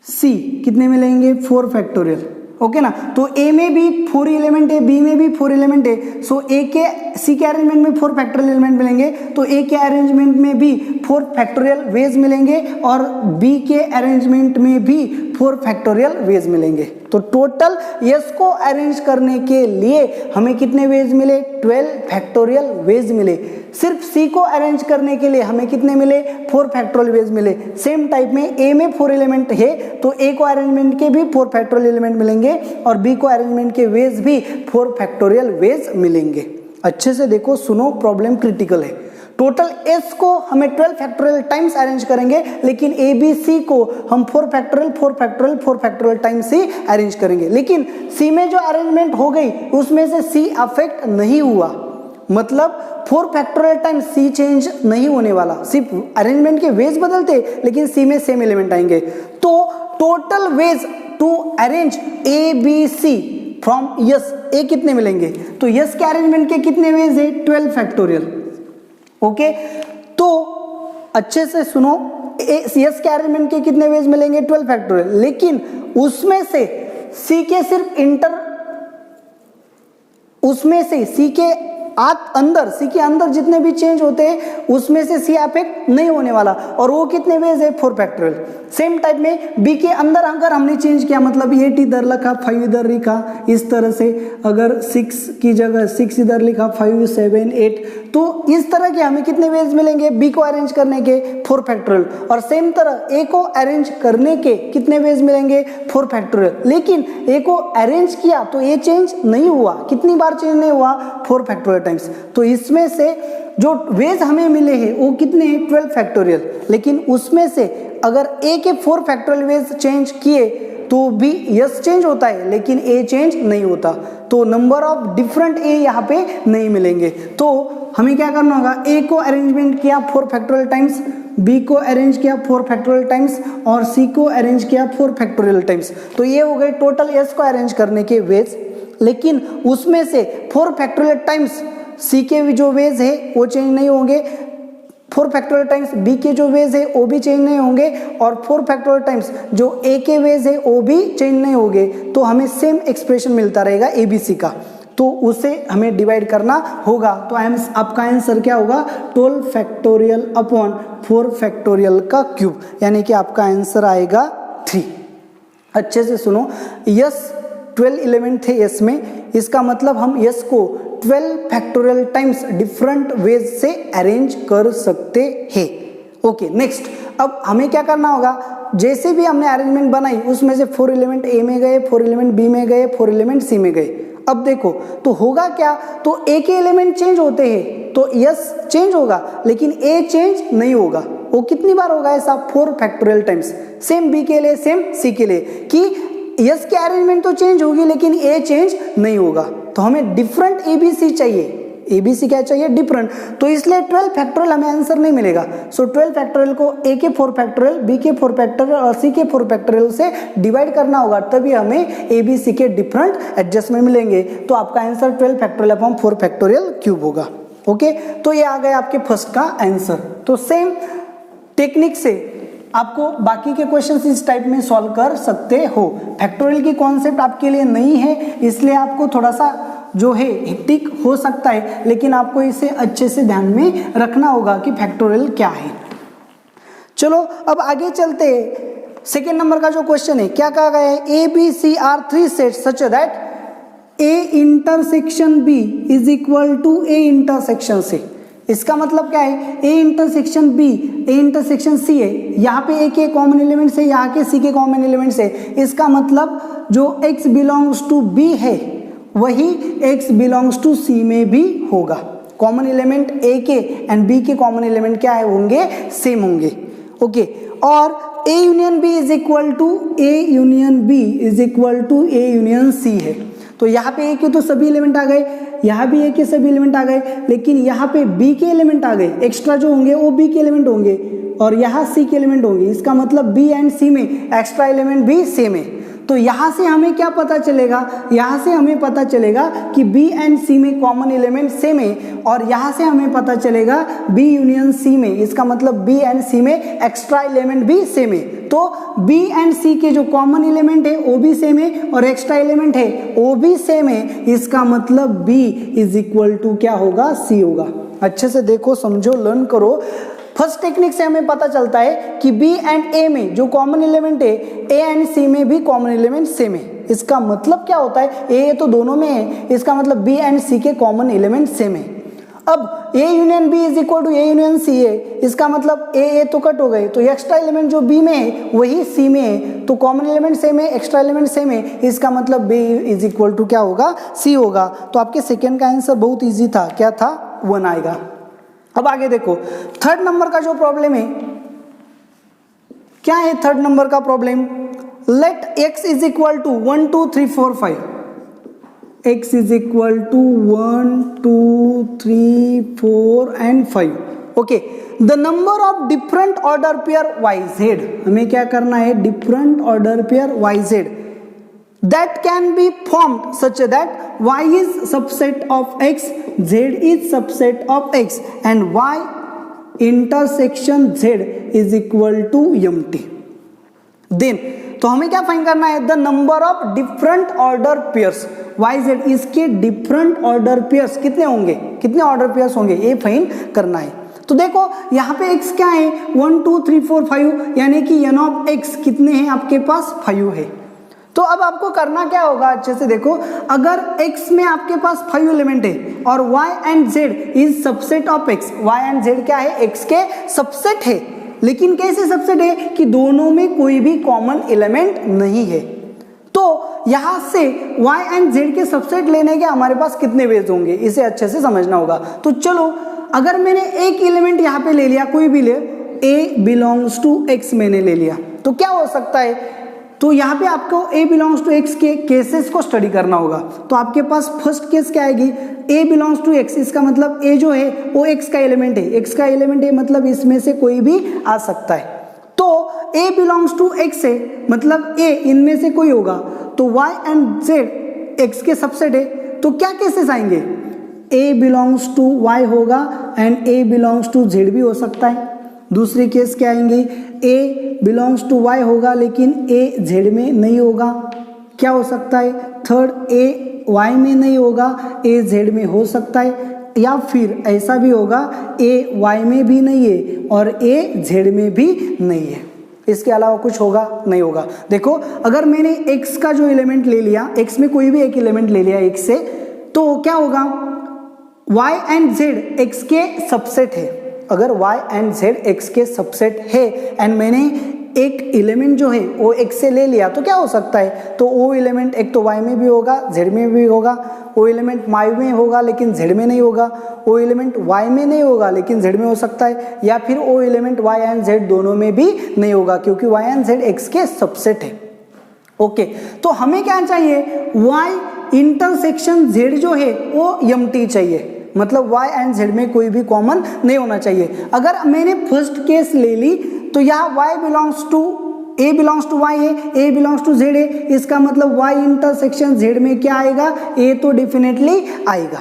C कितने मिलेंगे, 4 फैक्टोरियल। ओके ना। तो ए में भी 4 एलिमेंट है, बी में भी 4 एलिमेंट है, सो ए के सी के अरेंजमेंट में 4 फैक्टोरियल एलिमेंट मिलेंगे, तो ए के अरेंजमेंट में भी 4 फैक्टोरियल वेज मिलेंगे, और बी के अरेंजमेंट में भी 4 फैक्टोरियल वेज मिलेंगे। तो टोटल यस को अरेंज करने के लिए हमें कितने वेज मिले, 12 फैक्टोरियल वेज मिले। सिर्फ सी को अरेंज करने के लिए हमें कितने मिले, 4 फैक्टोरियल वेज मिले। सेम टाइप में ए में 4 एलिमेंट है, तो ए को अरेंजमेंट के भी 4 फैक्टोरियल एलिमेंट मिलेंगे, और बी को अरेंजमेंट के वेज भी 4 फैक्टोरियल वेज मिलेंगे। अच्छे से देखो, सुनो, प्रॉब्लम क्रिटिकल है। टोटल एस को हमें 12 फैक्टोरियल टाइम्स अरेंज करेंगे, लेकिन ए बी सी को हम 4 फैक्टोरियल टाइम्स ही अरेंज करेंगे। लेकिन सी में जो अरेंजमेंट हो गई उसमें से सी अफेक्ट नहीं हुआ, मतलब 4 फैक्टोरियल टाइम्स सी चेंज नहीं होने वाला, सिर्फ अरेंजमेंट के वेज बदलते, लेकिन सी में सेम एलिमेंट आएंगे। तो total ways to arrange A B C from S, ए कितने मिलेंगे, तो यस के अरेंजमेंट के कितने वेज है, 12 फैक्टोरियल। ओके, तो अच्छे से सुनो, यस के अरेंजमेंट के कितने वेज मिलेंगे, 12 फैक्टोरियल, लेकिन उसमें से सी के सिर्फ उसमें से सी के सी के अंदर जितने भी चेंज होते हैं उसमें से सी अफेक्ट नहीं होने वाला, और वो कितने वेज है, 4 फैक्टोरियल। सेम टाइप में बी के अंदर अगर हमने चेंज किया, मतलब 8 इधर लिखा, 5 इधर लिखा, इस तरह से अगर 6 की जगह 6 इधर लिखा, 5, 7, 8, तो इस तरह के हमें कितने वेज मिलेंगे, बी को अरेंज करने के 4 फैक्टोरियल, और सेम तरह ए को अरेंज करने के कितने वेज मिलेंगे, 4 फैक्टोरियल। लेकिन ए को अरेंज किया तो ए चेंज नहीं हुआ, कितनी बार चेंज नहीं हुआ, 4 फैक्टोरियल टाइम्स। तो इसमें से जो वेज हमें मिले हैं वो कितने हैं, 12 फैक्टोरियल। लेकिन उसमें से अगर ए के 4 फैक्टोरियल वेज चेंज किए तो भी यस चेंज होता है, लेकिन ए चेंज नहीं होता। तो नंबर ऑफ डिफरेंट ए यहाँ पे नहीं मिलेंगे। तो हमें क्या करना होगा, ए को अरेंजमेंट किया 4 फैक्टोरियल टाइम्स, बी को अरेंज किया 4 फैक्टोरियल टाइम्स, और सी को अरेंज किया 4 फैक्टोरियल टाइम्स। तो ये हो गए टोटल एस को अरेंज करने के वेज। लेकिन उसमें से 4 फैक्टोरियल टाइम्स सी के भी जो वेज है वो चेंज नहीं होंगे, 4 फैक्टोरियल टाइम्स बी के जो वेज है वो भी चेंज नहीं होंगे, और 4 फैक्टोरियल टाइम्स जो ए के वेज है वो भी चेंज नहीं होंगे। तो हमें सेम एक्सप्रेशन मिलता रहेगा ए बी सी का, तो उसे हमें डिवाइड करना होगा। तो आपका आंसर क्या होगा, 12 फैक्टोरियल अपॉन 4 फैक्टोरियल का क्यूब, यानी कि आपका आंसर आएगा 3। अच्छे से सुनो, यस 12 एलिमेंट थे यस में, इसका मतलब हम यस को 12 फैक्टोरियल टाइम्स डिफरेंट वेज से अरेंज कर सकते हैं। ओके नेक्स्ट, अब हमें क्या करना होगा, जैसे भी हमने अरेंजमेंट बनाई उसमें से 4 एलिमेंट ए में गए, 4 एलिमेंट बी में गए, 4 एलिमेंट सी में गए। अब देखो तो होगा क्या, तो ए के एलिमेंट चेंज होते हैं तो यस चेंज होगा, लेकिन ए चेंज नहीं होगा। वो कितनी बार होगा ऐसा, 4 फैक्टोरियल टाइम्स। सेम बी के लिए, सेम सी के लिए, कि यस की अरेंजमेंट तो चेंज होगी लेकिन ए चेंज नहीं होगा। तो हमें डिफरेंट एबीसी चाहिए, एबीसी क्या चाहिए, डिफरेंट। तो इसलिए 12 फैक्टोरियल हमें आंसर नहीं मिलेगा। सो 12 फैक्टोरियल को ए के 4 फैक्टोरियल, बी के 4 फैक्टोरियल और सी के 4 फैक्टोरियल से डिवाइड करना होगा, तभी हमें एबीसी के डिफरेंट एडजस्टमेंट मिलेंगे। तो आपका answer 12 factorial upon 4 factorial cube होगा। ओके, तो ये आ गया आपके फर्स्ट का आंसर। तो सेम टेक्निक से आपको बाकी के क्वेश्चंस इस टाइप में सॉल्व कर सकते हो। फैक्टोरियल की कॉन्सेप्ट आपके लिए नहीं है, इसलिए आपको थोड़ा सा जो है हेक्टिक हो सकता है, लेकिन आपको इसे अच्छे से ध्यान में रखना होगा कि फैक्टोरियल क्या है। चलो अब आगे चलते हैं। सेकेंड नंबर का जो क्वेश्चन है, क्या कहा गया है, A B C are 3 sets such that A intersection B is equal to A intersection C. इसका मतलब क्या है, A intersection B, A intersection C है, यहाँ पे ए के कॉमन एलिमेंट्स है, यहाँ के सी के कॉमन एलिमेंट्स है। इसका मतलब जो x बिलोंग्स टू बी है वही x बिलोंग्स टू सी में भी होगा। कॉमन एलिमेंट ए के एंड बी के कॉमन एलिमेंट क्या है, होंगे सेम होंगे। ओके, और A union B is equal to A union B is equal to A union C है। तो यहाँ पे ए के तो सभी एलिमेंट आ गए, यहाँ भी ए के सभी एलिमेंट आ गए, लेकिन यहाँ पे बी के एलिमेंट आ गए, एक्स्ट्रा जो होंगे वो बी के एलिमेंट होंगे और यहाँ सी के एलिमेंट होंगे। इसका मतलब बी एंड सी में एक्स्ट्रा एलिमेंट भी सेम है। तो यहाँ से हमें क्या पता चलेगा, यहाँ से हमें पता चलेगा कि बी एंड सी में कॉमन एलिमेंट सेम है, और यहाँ से हमें पता चलेगा बी यूनियन सी में, इसका मतलब बी एंड सी में एक्स्ट्रा एलिमेंट भी सेम है। तो बी एंड सी के जो कॉमन एलिमेंट है वो भी सेम है और एक्स्ट्रा एलिमेंट है वो भी सेम है। इसका मतलब बी इज इक्वल टू क्या होगा, सी होगा। अच्छे से देखो, समझो, लर्न करो। फर्स्ट टेक्निक से हमें पता चलता है कि बी एंड ए में जो कॉमन एलिमेंट है, ए एंड सी में भी कॉमन एलिमेंट सेम है। इसका मतलब क्या होता है, ए तो दोनों में है, इसका मतलब बी एंड सी के कॉमन एलिमेंट सेम है। अब A union B is equal to A union C है, इसका मतलब ए तो कट हो गए, तो एक्स्ट्रा एलिमेंट जो बी में है वही सी में है, तो कॉमन एलिमेंट सेम है, एक्स्ट्रा एलिमेंट सेम है, इसका मतलब बी इज इक्वल टू क्या होगा, सी होगा। तो आपके सेकेंड का आंसर बहुत ईजी था, क्या था, 1 आएगा। अब आगे देखो, थर्ड नंबर का जो प्रॉब्लम है, क्या है थर्ड नंबर का problem, let x is equal to 1 2 3 4 5, x is equal to 1 2 3 4 and 5। Okay, the number of different order pair YZ, हमें क्या करना है, different order pair YZ that can be formed such that y is subset of x, z is subset of x and y intersection z is equal to empty. Then तो हमें क्या find करना है, the number of different order pairs YZ, इसके different order pairs कितने होंगे, कितने order pairs होंगे, ये फाइंड करना है। तो देखो यहाँ पे x क्या है, 1 2 3 4 5, यानी कि n ऑफ x कितने हैं आपके पास, 5 है। तो अब आपको करना क्या होगा, अच्छे से देखो, अगर x में आपके पास 5 एलिमेंट है और y and z is subset of x, y and z क्या है, x के सबसेट है, लेकिन कैसे सबसेट है कि दोनों में कोई भी कॉमन एलिमेंट नहीं है। तो यहां से y एंड z के सबसेट लेने के हमारे पास कितने वेज होंगे, इसे अच्छे से समझना होगा। तो चलो, अगर मैंने एक एलिमेंट यहाँ पे ले लिया, कोई भी ले, a बिलोंग्स टू x मैंने ले लिया, तो क्या हो सकता है, तो यहाँ पे आपको a बिलोंग्स टू x के केसेस को स्टडी करना होगा। तो आपके पास फर्स्ट केस क्या आएगी, a बिलोंग्स टू x, इसका मतलब a जो है वो x का एलिमेंट है, x का एलिमेंट है मतलब इसमें से कोई भी आ सकता है। तो a बिलोंग्स टू x है, मतलब a इनमें से कोई होगा, तो y एंड z x के सबसेट है, तो क्या केसेस आएंगे, a बिलोंग्स टू y होगा and a belongs to z भी हो सकता है। दूसरी केस क्या आएंगे, a बिलोंग्स टू y होगा लेकिन a z में नहीं होगा, क्या हो सकता है, थर्ड a y में नहीं होगा, a z में हो सकता है, या फिर ऐसा भी होगा a y में भी नहीं है और a z में भी नहीं है, इसके अलावा कुछ होगा, नहीं होगा। देखो, अगर मैंने x का जो एलिमेंट ले लिया, x में कोई भी एक एलिमेंट ले लिया x से, तो क्या होगा, y एंड z x के सबसेट है अगर y एंड z x के सबसेट है एंड मैंने एक एलिमेंट जो है वो x से ले लिया तो क्या हो सकता है, तो वो एलिमेंट एक तो y में भी होगा z में भी होगा, वो एलिमेंट y में होगा लेकिन z में नहीं होगा, वो एलिमेंट y में नहीं होगा लेकिन z में हो सकता है, या फिर वो एलिमेंट y एंड z दोनों में भी नहीं होगा क्योंकि y एंड z x के सबसेट है। ओके, तो हमें क्या चाहिए, y इंटरसेक्शन z जो है वो एम्प्टी चाहिए, मतलब y एंड z में कोई भी कॉमन नहीं होना चाहिए। अगर मैंने फर्स्ट केस ले ली तो यहाँ y belongs to a belongs to y है, a बिलोंग्स टू z है, इसका मतलब y इंटरसेक्शन z में क्या आएगा, a तो डेफिनेटली आएगा।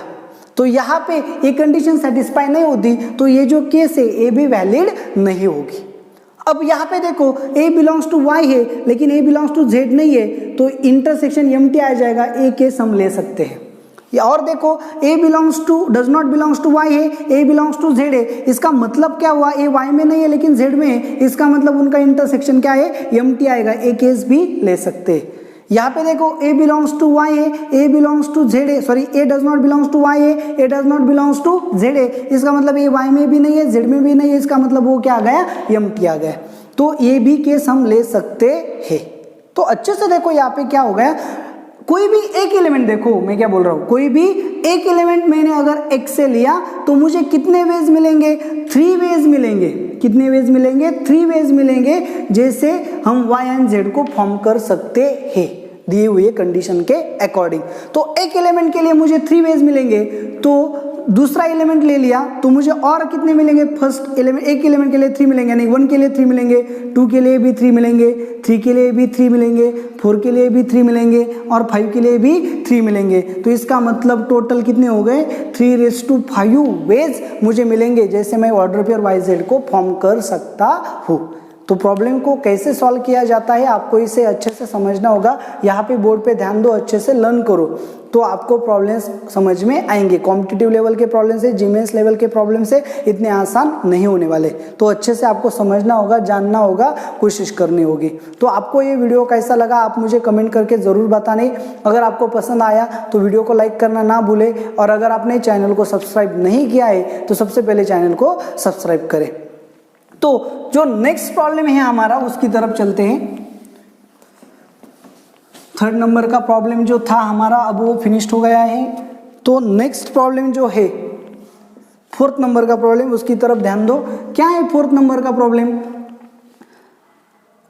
तो यहाँ पे ये कंडीशन सेटिस्फाई नहीं होती तो ये जो केस है ये भी वैलिड नहीं होगी। अब यहाँ पे देखो a बिलोंग्स टू y है लेकिन a बिलोंग्स टू z नहीं है तो इंटरसेक्शन एम्प्टी आ जाएगा, a केस हम ले सकते हैं। या और देखो a belongs to does not belongs to y है, a बिलोंग्स टू z है, इसका मतलब क्या हुआ, a y में नहीं है लेकिन z में है, इसका मतलब उनका इंटरसेक्शन क्या है, एम्प्टी आएगा, a केस भी ले सकते हैं। यहाँ पे देखो a बिलोंग्स टू y है, a बिलोंग्स टू z है, sorry a does not belongs to y है, a does not belongs to z है, इसका मतलब a y में भी नहीं है z में भी नहीं है, इसका मतलब वो क्या आ गया, एम्प्टी आ गया। तो ये भी केस हम ले सकते हैं। तो अच्छे से देखो यहाँ पे क्या हो गया, कोई भी एक एलिमेंट, देखो मैं क्या बोल रहा हूँ, कोई भी एक एलिमेंट मैंने अगर x से लिया तो मुझे कितने वेज मिलेंगे, 3 वेज मिलेंगे। कितने वेज मिलेंगे, 3 वेज मिलेंगे, जैसे हम y एंड z को फॉर्म कर सकते हैं दिए हुए कंडीशन के अकॉर्डिंग। तो एक एलिमेंट के लिए मुझे 3 वेज मिलेंगे, तो दूसरा एलिमेंट ले लिया तो मुझे और कितने मिलेंगे, फर्स्ट एलिमेंट, एक एलिमेंट के लिए 3 मिलेंगे, नहीं 1 के लिए 3 मिलेंगे, 2 के लिए भी 3 मिलेंगे, 3 के लिए भी 3 मिलेंगे, 4 के लिए भी 3 मिलेंगे और 5 के लिए भी 3 मिलेंगे। तो इसका मतलब टोटल कितने हो गए, 3⁵ वेज मुझे मिलेंगे, जैसे मैं ऑर्डर पेयर वाई जेड को फॉर्म कर सकता हूँ। तो प्रॉब्लम को कैसे सॉल्व किया जाता है आपको इसे अच्छे से समझना होगा। यहाँ पे बोर्ड पे ध्यान दो, अच्छे से लर्न करो तो आपको प्रॉब्लम्स समझ में आएंगे। कॉम्पिटिटिव लेवल के प्रॉब्लम से, जीमेंस लेवल के प्रॉब्लम से इतने आसान नहीं होने वाले। तो अच्छे से आपको समझना होगा, जानना होगा, कोशिश करनी होगी। तो आपको ये वीडियो कैसा लगा आप मुझे कमेंट करके ज़रूर बताने। अगर आपको पसंद आया तो वीडियो को लाइक करना ना भूले, और अगर आपने चैनल को सब्सक्राइब नहीं किया है तो सबसे पहले चैनल को सब्सक्राइब करें। तो जो नेक्स्ट प्रॉब्लम है हमारा उसकी तरफ चलते हैं। 3rd नंबर का प्रॉब्लम जो था हमारा अब वो फिनिश्ड हो गया है। तो नेक्स्ट प्रॉब्लम जो है 4th नंबर का प्रॉब्लम, उसकी तरफ ध्यान दो। क्या है 4th नंबर का problem,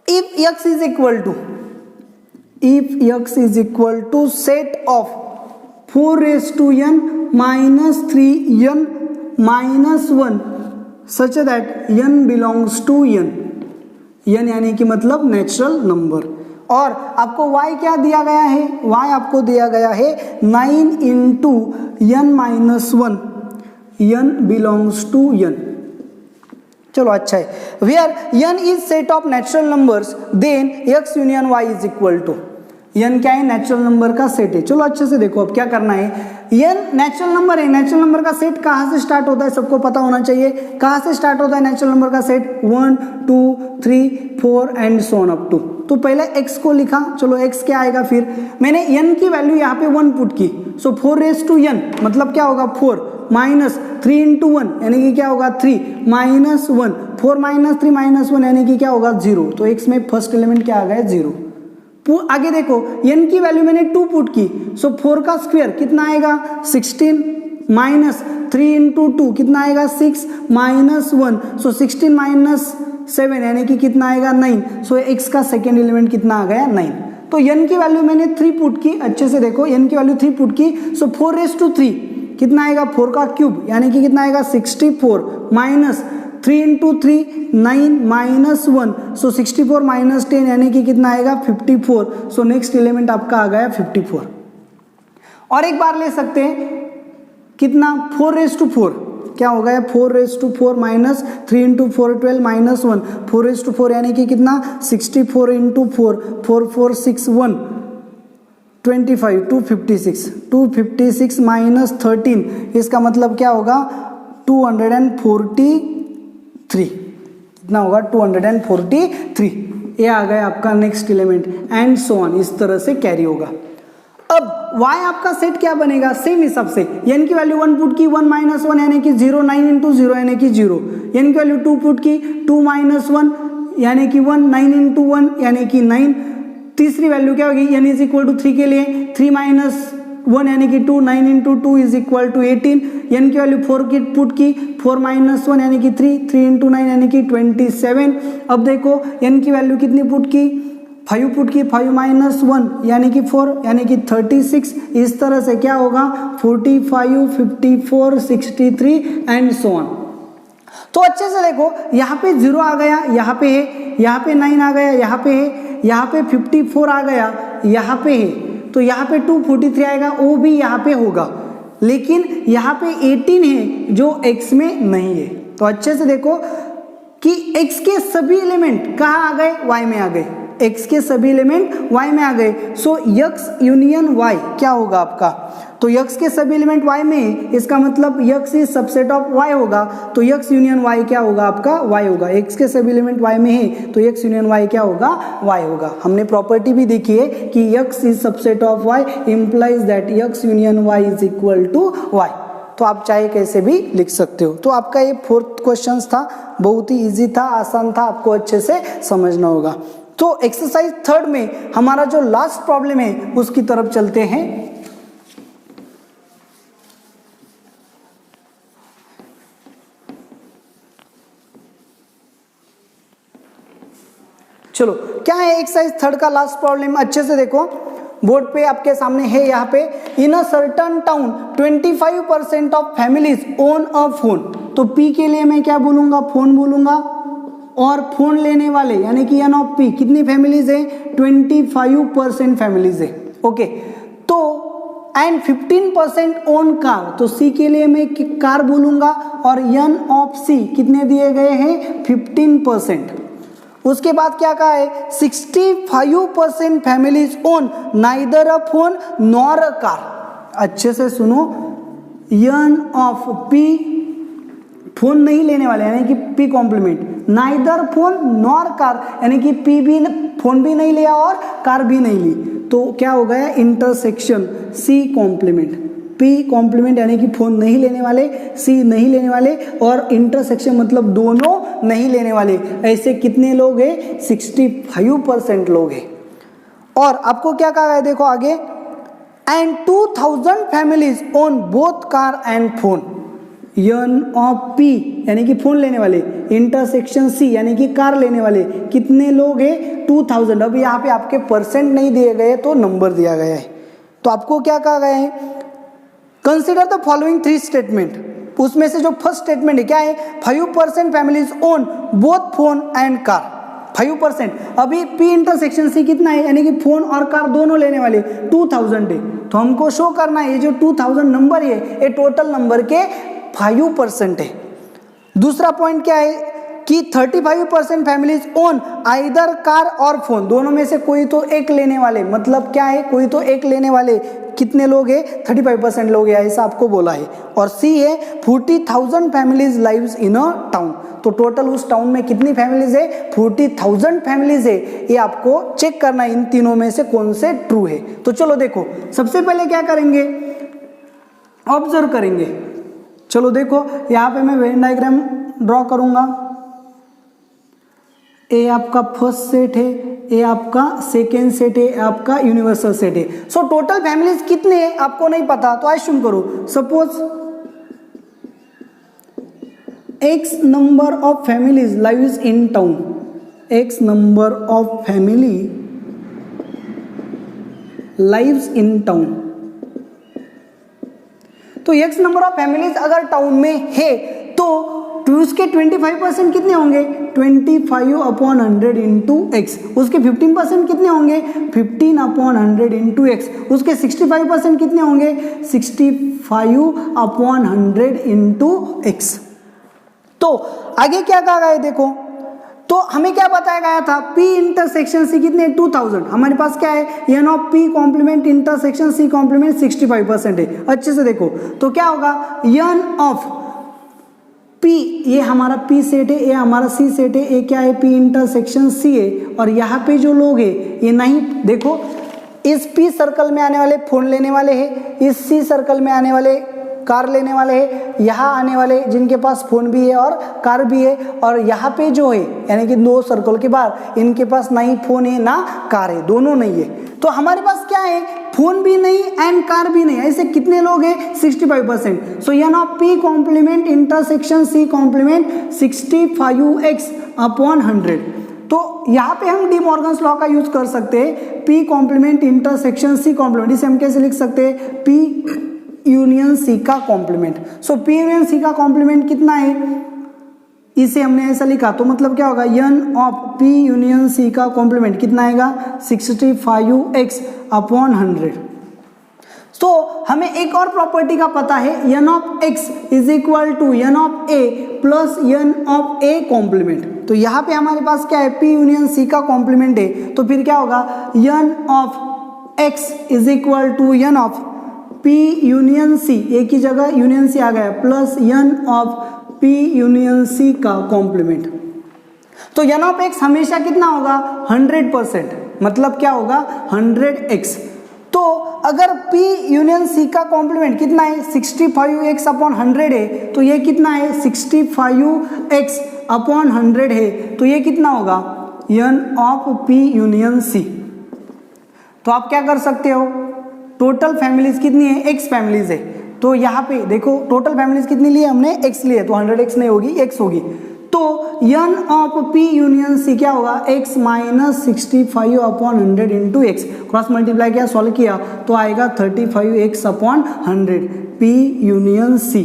if x is equal to set of 4n - 3n - 1 such that n belongs to n यानी कि मतलब नेचुरल नंबर, और आपको y क्या दिया गया है, y आपको दिया गया है 9 × n - 1 n belongs to n। चलो अच्छा है, where n is set of natural numbers then x union y is equal to, n क्या है, नेचुरल नंबर का सेट है। चलो अच्छे से देखो अब क्या करना है, n नेचुरल नंबर है, नेचुरल नंबर का सेट कहाँ से स्टार्ट होता है सबको पता होना चाहिए। कहाँ से स्टार्ट होता है नेचुरल नंबर का set, 1 2 3 4 and so on up to. तो पहले x को लिखा, चलो x क्या आएगा, फिर मैंने n की वैल्यू यहाँ पे 1 पुट की, सो 4n मतलब क्या होगा 4 माइनस 3 × 1 यानी कि क्या होगा 3 -1, 4 - 3 - 1 यानी कि क्या होगा 0। तो x में फर्स्ट एलिमेंट क्या आ गया 0। आगे देखो n की वैल्यू मैंने 2 पुट की, सो 4 का स्क्वायर कितना आएगा 16 माइनस 3 × 2 कितना आएगा 6 -1, सो 16 - 7 यानी कि कितना आएगा 9। सो x का सेकेंड एलिमेंट कितना आ गया 9। तो n की वैल्यू मैंने 3 पुट की, अच्छे से देखो n की वैल्यू 3 पुट की, सो 4⁵3 कितना आएगा 4 का क्यूब यानी कि कितना आएगा 64 माइनस 3 × 3 9 -1, सो 64 - 10 यानी कि कितना आएगा 54। सो नेक्स्ट एलिमेंट आपका आ गया 54। और एक बार ले सकते हैं कितना 4⁴ क्या हो गया 4⁴ माइनस 3 × 4 12 -1 4⁴ यानी कि कितना 64 × 4 4 4 6 1 25 256 256 माइनस 13 इसका मतलब क्या होगा 243 कितना होगा 243। ये आ गया आपका next element and so on, इस तरह से कैरी होगा। अब y आपका सेट क्या बनेगा, सेम हिसाब से n की वैल्यू 1 पुट की 1 माइनस 1 यानी कि 0, 9 इंटू 0 यानी कि 0, n की वैल्यू 2 पुट की 2 माइनस 1 यानी कि 1, 9 इंटू 1 यानी कि 9। तीसरी वैल्यू क्या होगी, n इज इक्वल टू 3 के लिए 3 माइनस 1 यानी कि 2, 9 into 2 is equal to 18। n की वैल्यू 4 की पुट की 4 माइनस 1 यानी कि 3, 3 इंटू 9 यानी कि 27। अब देखो n की वैल्यू कितनी पुट की, 5 पुट की 5 माइनस 1 यानी कि 4 यानी कि 36। इस तरह से क्या होगा 45, 54, 63 एंड सो ऑन। तो अच्छे से देखो यहाँ पे 0 आ गया, यहाँ पे है, यहाँ पे 9 आ गया, यहाँ पे है, यहाँ पे 54 आ गया, यहाँ पे है, तो यहाँ पे 243 आएगा, वो भी यहाँ पे होगा, लेकिन यहाँ पे 18 है जो x में नहीं है। तो अच्छे से देखो कि x के सभी एलिमेंट कहाँ आ गए, y में आ गए, x के सभी एलिमेंट y में आ गए। सो x यूनियन y क्या होगा आपका, तो x के सभी एलिमेंट y में है, इसका मतलब x is subset of y होगा, तो x यूनियन y क्या होगा आपका y होगा। x के सभी एलिमेंट y में है तो x यूनियन y क्या होगा, y होगा। हमने प्रॉपर्टी भी देखी है कि x is subset of y implies that x union y is equal to y। तो आप चाहे कैसे भी लिख सकते हो। तो आपका ये 4th क्वेश्चन था, बहुत ही इजी था, आसान था, आपको अच्छे से समझना होगा। तो एक्सरसाइज 3rd में हमारा जो लास्ट प्रॉब्लम है उसकी तरफ चलते हैं। चलो क्या है एक्सरसाइज 3rd का लास्ट प्रॉब्लम, अच्छे से देखो बोर्ड पे आपके सामने है। यहाँ पे in a certain town 25% of families own a phone, तो P के लिए मैं क्या बोलूंगा, फोन बोलूंगा, और फोन लेने वाले यानी कि एन ऑफ P कितनी फैमिलीज है, 25% फैमिलीज है, ओके। तो एंड 15% ओन कार, तो C के लिए मैं कार बोलूंगा, और एन ऑफ C कितने दिए गए हैं, 15%। उसके बाद क्या कहा है, 65% families own neither a phone nor a car. अच्छे से सुनो, एन ऑफ P फोन नहीं लेने वाले यानी कि P complement, neither phone nor car यानी कि P भी फोन भी नहीं लिया और कार भी नहीं ली, तो क्या हो गया intersection C complement. P complement यानी कि फोन नहीं लेने वाले, C नहीं लेने वाले, और इंटरसेक्शन मतलब दोनों नहीं लेने वाले। ऐसे कितने लोग हैं, 65% लोग हैं। और आपको क्या कहा है देखो आगे, and 2000 families own both car and phone. N of P यानी कि फोन लेने वाले, इंटरसेक्शन C यानी कि कार लेने वाले, कितने लोग हैं, 2000। अब यहाँ पे आपके परसेंट नहीं दिए गए तो नंबर दिया गया है। तो आपको क्या कहा गया है, कंसिडर द फॉलोइंग 3 स्टेटमेंट। उसमें से जो फर्स्ट स्टेटमेंट है क्या है, 5% families own both phone and car, 5%। अभी P इंटरसेक्शन C कितना है, यानी कि फोन और कार दोनों लेने वाले 2000 है, तो हमको शो करना है ये जो 2000 नंबर है ये टोटल नंबर के 5% है। दूसरा पॉइंट क्या है कि 35% फैमिलीज ओन आइदर कार और फोन, दोनों में से कोई तो एक लेने वाले, मतलब क्या है, कोई तो एक लेने वाले, कितने लोग हैं, 35% लोग हैं, ऐसा आपको बोला है। और C है 40,000 families lives in a town, तो टोटल उस टाउन में कितनी फैमिलीज है, 40,000 फैमिलीज है। ये आपको चेक करना है इन तीनों में से कौन से ट्रू है। तो चलो देखो, सबसे पहले क्या करेंगे, ऑब्जर्व करेंगे। चलो देखो यहाँ पे मैं वेन डायग्राम ड्रॉ करूंगा। ए आपका फर्स्ट सेट है, ए आपका सेकेंड सेट है, आपका यूनिवर्सल सेट है। सो टोटल फैमिलीज कितने हैं आपको नहीं पता, तो एज्यूम करो suppose X number of families lives in town, X number of family lives in town. तो X नंबर ऑफ फैमिलीज अगर टाउन में है तो उसके 25% कितने होंगे, 25/100 इंटू एक्स। उसके 15% कितने होंगे, 15/100 इंटू एक्स। उसके 65% कितने होंगे, 65/100 इंटू एक्स। तो आगे क्या कहा गया देखो, तो हमें क्या बताया गया था, P इंटरसेक्शन C कितने 2000, हमारे पास क्या है N of P complement intersection C complement 65% है। अच्छे से देखो तो क्या होगा, एन ऑफ P, ये हमारा P सेट है, ये हमारा C सेट है, ये क्या है P इंटरसेक्शन C है। और यहाँ पे जो लोग है ये नहीं, देखो इस पी सर्कल में आने वाले फोन लेने वाले हैं, इस सी सर्कल में आने वाले कार लेने वाले हैं, यहाँ आने वाले जिनके पास फोन भी है और कार भी है, और यहाँ पे जो है यानी कि 2 सर्कल के बाहर इनके पास ना ही फोन है ना कार है, दोनों नहीं है। तो हमारे पास क्या है, फोन भी नहीं एंड कार भी नहीं, ऐसे कितने लोग हैं 65%। So N of P complement intersection C complement 65x upon 100। तो यहाँ पे हम डी मॉर्गन्स लॉ का यूज कर सकते हैं, P complement intersection C complement, इसे हम कैसे लिख सकते हैं, पी यूनियन सी का complement. So P union C का कॉम्प्लीमेंट कितना है, इसे हमने ऐसा लिखा, तो मतलब क्या होगा, n of P union C का कॉम्प्लीमेंट कितना आएगा 65x अपॉन 100। तो हमें एक और प्रॉपर्टी का पता है, N of x is equal to N of a plus N of a complement. तो यहाँ पे हमारे पास क्या है, p यूनियन c का कॉम्प्लीमेंट है, तो फिर क्या होगा, n of x is equal to N of p union c, एक ही जगह यूनियन c आ गया, plus N of p union c का कॉम्प्लीमेंट। तो एन ऑफ x हमेशा कितना होगा 100%, मतलब क्या होगा 100x। तो अगर p यूनियन c का कॉम्प्लीमेंट कितना है 65x अपॉन 100 है, तो ये कितना है 65x अपॉन 100 है, तो ये कितना होगा n of p union c। तो आप क्या कर सकते हो, टोटल फैमिलीज कितनी है, x फैमिलीज है, तो यहाँ पे देखो टोटल फैमिलीज कितनी ली है हमने, x लिए, तो 100x नहीं होगी, x होगी। तो n of p union c क्या होगा, x minus 65 upon 100 into x, cross multiply किया, सॉल्व किया, तो आएगा 35x upon 100 p union c।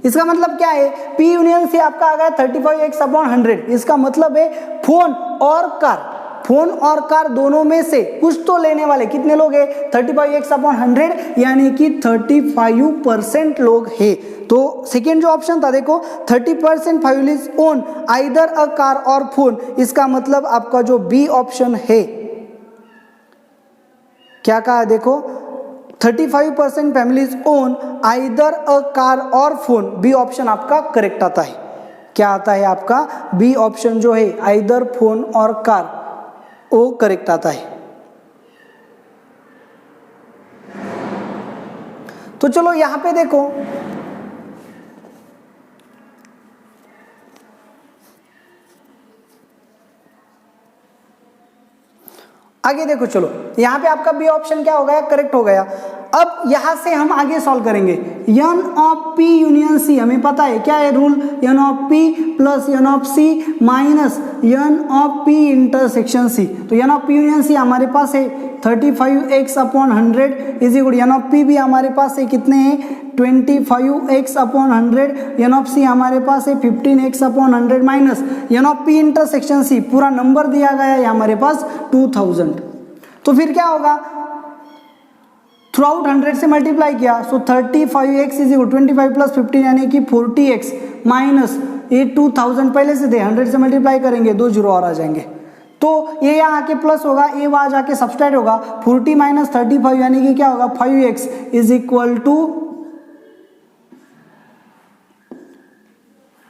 इसका मतलब क्या है, p यूनियन c आपका आ गया 35x अपॉन 100। इसका मतलब है फोन और कार, फोन और कार दोनों में से कुछ तो लेने वाले कितने लोग हैं 35x अपॉन 100, यानी कि 35% लोग हैं। तो सेकेंड जो ऑप्शन था देखो 30% families own either a car और फोन, इसका मतलब आपका जो बी ऑप्शन है, क्या कहा देखो 35% families own either a car और फोन, बी ऑप्शन आपका करेक्ट आता है। क्या आता है आपका, बी ऑप्शन जो है आइदर फोन और कार, वो करेक्ट आता है। तो चलो यहां पे देखो, आगे देखो, चलो यहां पे आपका बी ऑप्शन क्या हो गया, करेक्ट हो गया। अब यहां से हम आगे सॉल्व करेंगे, N of P union C, हमें पता है क्या है rule, N of P plus N of C minus N of P intersection C. तो N of P union C हमारे पास है 35x upon 100 is equal, N of P भी हमारे पास है कितने हैं 25x अपॉन 100, एन ऑफ सी हमारे पास है 15x upon 100 minus N of P intersection C, पूरा नंबर दिया गया है हमारे पास 2000। तो फिर क्या होगा, थ्रू आउट 100 से मल्टीप्लाई किया, सो 35x इज इक्वल 25 प्लस 15 यानी कि 40x माइनस ये 2000 पहले से थे, 100 से मल्टीप्लाई करेंगे 2 जीरो और आ जाएंगे, तो ये यहाँ आके प्लस होगा, ये वहाँ जाके सब्सट्रैक्ट होगा, 40 माइनस 35 यानी कि क्या होगा 5x is equal to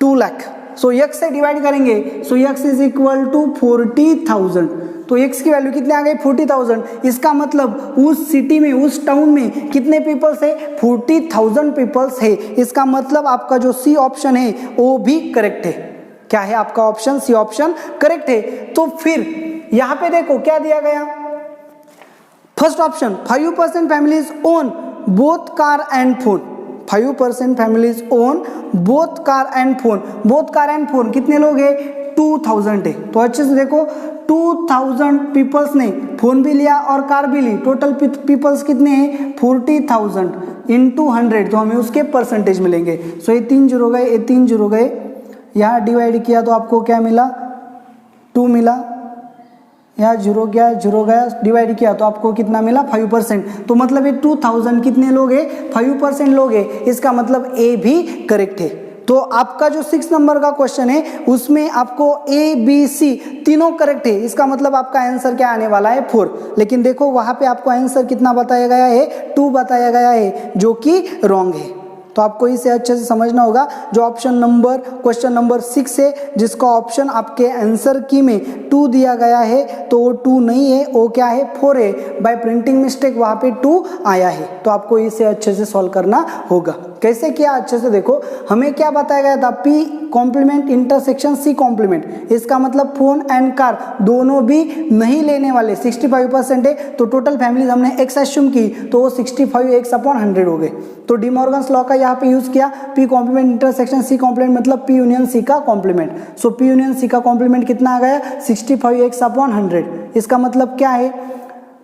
2 lakh. So x से डिवाइड करेंगे, so x is equal to 40,000, तो x की वैल्यू कितने आ गई 40,000। इसका मतलब उस सिटी में, उस टाउन में कितने पीपल्स है 40,000 पीपल्स है। इसका मतलब आपका जो सी ऑप्शन है वो भी करेक्ट है। क्या है आपका ऑप्शन, सी ऑप्शन करेक्ट है। तो फिर यहां पे देखो क्या दिया गया, first option 5% families own both car and phone, 5% families own both car and phone, both car and phone कितने लोग हैं 2000 है। तो अच्छे से देखो 2000 पीपल्स ने फोन भी लिया और कार भी ली, टोटल पीपल्स कितने हैं 40,000 इंटू 100, तो हमें उसके परसेंटेज मिलेंगे। सो ये 3 जीरो गए, ये 3 जीरो गए, यहाँ डिवाइड किया तो आपको क्या मिला 2 मिला, यहाँ जीरो गया, जीरो गया, डिवाइड किया तो आपको कितना मिला 5%। तो मतलब ये 2000 कितने लोग हैं 5% लोग हैं। इसका मतलब ए भी करेक्ट है। तो आपका जो 6 नंबर का क्वेश्चन है उसमें आपको ए बी सी तीनों करेक्ट है। इसका मतलब आपका आंसर क्या आने वाला है 4। लेकिन देखो वहां पे आपको आंसर कितना बताया गया है 2 बताया गया है, जो कि रॉन्ग है। तो आपको इसे अच्छे से समझना होगा। जो ऑप्शन नंबर क्वेश्चन नंबर 6 है, जिसका ऑप्शन आपके आंसर की में 2 दिया गया है, तो वो 2 नहीं है, वो क्या है 4 है। बाय प्रिंटिंग मिस्टेक वहाँ पे 2 आया है, तो आपको इसे अच्छे से सॉल्व करना होगा। कैसे किया अच्छे से देखो, हमें क्या बताया गया था, P complement intersection C complement, इसका मतलब फोन एंड कार दोनों भी नहीं लेने वाले, 65% है, तो टोटल फैमिलीज हमने एक्स एज्यूम की, तो वो 65 एक्स अपॉन 100 हो गए। तो डी मॉर्गन्स लॉ का यहाँ पे यूज किया, P complement intersection C complement मतलब पी यूनियन सी का complement. So P union C का कॉम्प्लीमेंट कितना आ गया 65 एक्स अपॉन 100। इसका मतलब क्या है,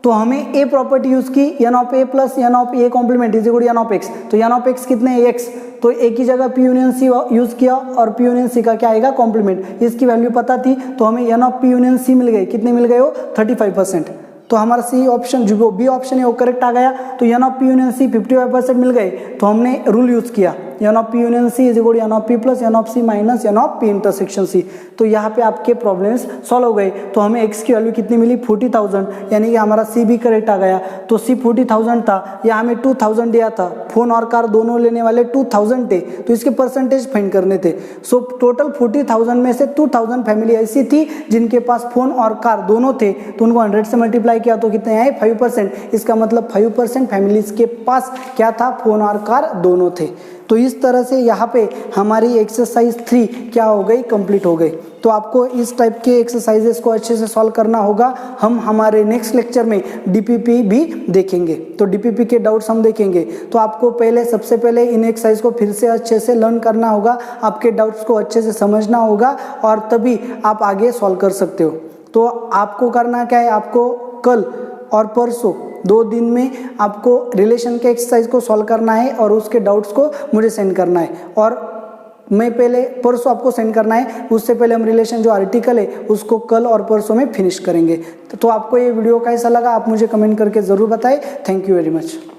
तो हमें ए प्रॉपर्टी यूज की, n of A plus N of A complement is equal to N of X. तो एन ऑफ एक्स कितने एक्स, तो ए की जगह पी यूनियन सी यूज किया और पी यूनियन सी का क्या आएगा कॉम्प्लीमेंट। इसकी वैल्यू पता थी, तो हमें N of P union C मिल गई, कितने मिल गए हो 35%। तो हमारा सी ऑप्शन जो बी ऑप्शन है वो करेक्ट आ गया। तो N of P union C 55% मिल गए, तो हमने रूल यूज किया, N of P union C is equal to N of P plus N of C minus N of P intersection C. तो यहाँ पे आपके प्रॉब्लम्स सॉल्व हो गए। तो हमें एक्स की वैल्यू कितनी मिली 40,000, यानी कि हमारा सी भी करेक्ट आ गया। तो सी 40,000 था, या हमें 2,000 दिया था, फोन और कार दोनों लेने वाले 2,000 थे, तो इसके परसेंटेज फाइंड करने थे। सो टोटल 40,000 में से 2,000 फैमिली ऐसी थी जिनके पास फोन और कार दोनों थे, तो उनको 100 से मल्टीप्लाई किया तो कितने आए 5%। इसका मतलब 5% फैमिलीज के पास क्या था, फोन और कार दोनों थे। तो इस तरह से यहाँ पे हमारी एक्सरसाइज 3 क्या हो गई, कंप्लीट हो गई। तो आपको इस टाइप के एक्सरसाइजेस को अच्छे से सॉल्व करना होगा। हम हमारे नेक्स्ट लेक्चर में डीपीपी भी देखेंगे, तो डीपीपी के डाउट्स हम देखेंगे। तो आपको सबसे पहले इन एक्सरसाइज को फिर से अच्छे से लर्न करना होगा, आपके डाउट्स को अच्छे से समझना होगा, और तभी आप आगे सॉल्व कर सकते हो। तो आपको करना क्या है, आपको कल और परसों 2 दिन में आपको रिलेशन के एक्सरसाइज को सॉल्व करना है और उसके डाउट्स को मुझे सेंड करना है। और मैं पहले परसों आपको सेंड करना है, उससे पहले हम रिलेशन जो आर्टिकल है उसको कल और परसों में फिनिश करेंगे। तो आपको ये वीडियो कैसा लगा आप मुझे कमेंट करके ज़रूर बताएं। Thank you very much.